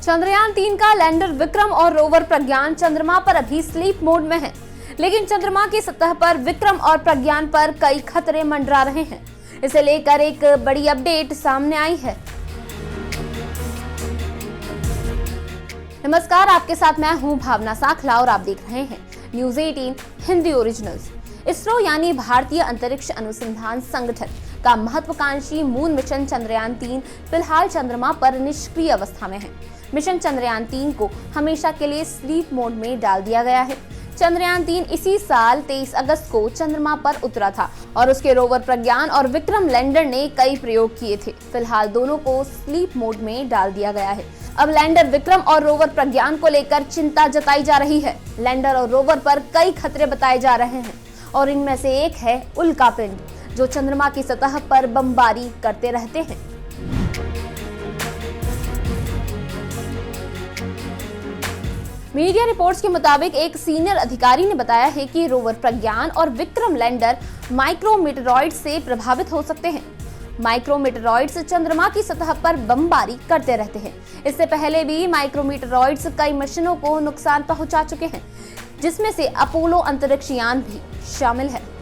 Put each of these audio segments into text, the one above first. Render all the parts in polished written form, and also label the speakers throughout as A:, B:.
A: चंद्रयान-3 का लैंडर विक्रम और रोवर प्रज्ञान चंद्रमा पर अभी स्लीप मोड में है, लेकिन चंद्रमा की सतह पर विक्रम और प्रज्ञान पर कई खतरे मंडरा रहे हैं। इसे लेकर एक बड़ी अपडेट सामने आई है। नमस्कार, आपके साथ मैं हूं भावना साखला और आप देख रहे हैं न्यूज़ 18 हिंदी ओरिजिनल्स। इसरो यानी भारतीय अंतरिक्ष अनुसंधान संगठन का महत्वाकांक्षी मून मिशन चंद्रयान-3 फिलहाल चंद्रमा पर निष्क्रिय अवस्था में है। मिशन चंद्रयान-3 को हमेशा के लिए स्लीप मोड में डाल दिया गया है। चंद्रयान-3 इसी साल 23 अगस्त को चंद्रमा पर उतरा था और उसके रोवर प्रज्ञान और विक्रम लैंडर ने कई प्रयोग किए थे। फिलहाल दोनों को स्लीप मोड में डाल दिया गया है। अब लैंडर विक्रम और रोवर प्रज्ञान को लेकर चिंता जताई जा रही है। लैंडर और रोवर पर कई खतरे बताए जा रहे हैं और इनमें से एक है उल्कापिंड, जो चंद्रमा की सतह पर बमबारी करते रहते हैं। मीडिया रिपोर्ट्स के मुताबिक एक सीनियर अधिकारी ने बताया है कि रोवर प्रज्ञान और विक्रम लैंडर माइक्रोमीटरॉइड्स से प्रभावित हो सकते हैं। माइक्रोमीटरॉइड्स चंद्रमा की सतह पर बमबारी करते रहते हैं। इससे पहले भी माइक्रोमीटरॉइड्स कई मिशनों को नुकसान पहुंचा चुके हैं, जिसमें से अपोलो अंतरिक्ष यान भी शामिल है।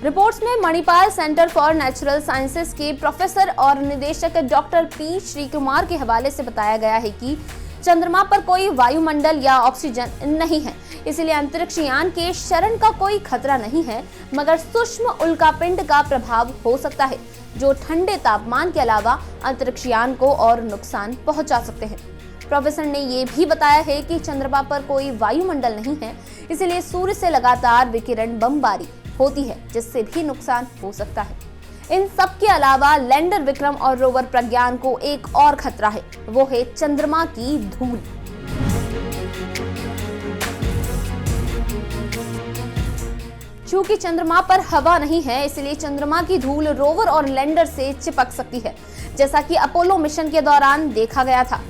A: रिपोर्ट्स में Manipal centre for natural sciences के प्रोफेसर और निदेशक डॉक्टर पी श्री कुमार के हवाले से बताया गया है कि चंद्रमा पर कोई वायुमंडल या ऑक्सीजन नहीं है, इसलिए अंतरिक्ष यान के शरण का कोई खतरा नहीं है, मगर सूक्ष्म उल्कापिंड का प्रभाव हो सकता है, जो ठंडे तापमान के अलावा अंतरिक्ष यान को और नुकसान पहुंचा सकते हैं। प्रोफेसर ने ये भी बताया है कि चंद्रमा पर कोई वायुमंडल नहीं है, इसलिए सूर्य से लगातार विकिरण बमबारी होती है, जिससे भी नुकसान हो सकता है। इन सब के अलावा लैंडर विक्रम और रोवर प्रज्ञान को एक और खतरा है, वो है चंद्रमा की धूल। चूंकि चंद्रमा पर हवा नहीं है, इसलिए चंद्रमा की धूल रोवर और लैंडर से चिपक सकती है, जैसा कि अपोलो मिशन के दौरान देखा गया था।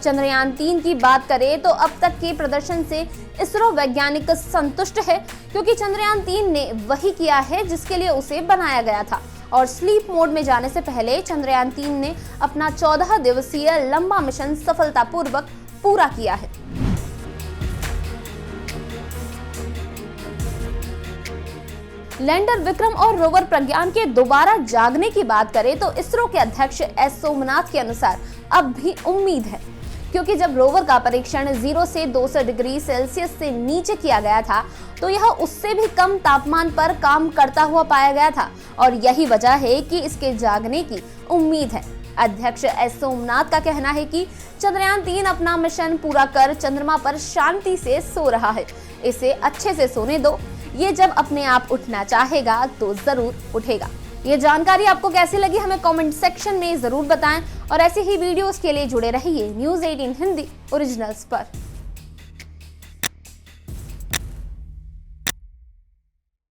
A: चंद्रयान-3 की बात करें तो अब तक के प्रदर्शन से इसरो वैज्ञानिक संतुष्ट है, क्योंकि चंद्रयान-3 ने वही किया है जिसके लिए उसे बनाया गया था और स्लीप मोड में जाने से पहले चंद्रयान-3 ने अपना 14 दिवसीय लंबा मिशन सफलतापूर्वक पूरा किया है। लैंडर विक्रम और रोवर प्रज्ञान के दोबारा जागने की बात करें तो इसरो के अध्यक्ष एस सोमनाथ के अनुसार अब भी उम्मीद है, क्योंकि जब रोवर का परीक्षण 0 से 200 डिग्री सेल्सियस से नीचे किया गया था तो यह उससे भी कम तापमान पर काम करता हुआ पाया गया था और यही वजह है कि इसके जागने की उम्मीद है। अध्यक्ष एस सोमनाथ का कहना है कि चंद्रयान-3 अपना मिशन पूरा कर चंद्रमा पर शांति से सो रहा है। इसे अच्छे से सोने दो, ये जब अपने आप उठना चाहेगा तो जरूर उठेगा। ये जानकारी आपको कैसी लगी हमें कमेंट सेक्शन में जरूर बताएं और ऐसी ही वीडियोस के लिए जुड़े रहिए न्यूज़ 18 हिंदी ओरिजिनल्स पर।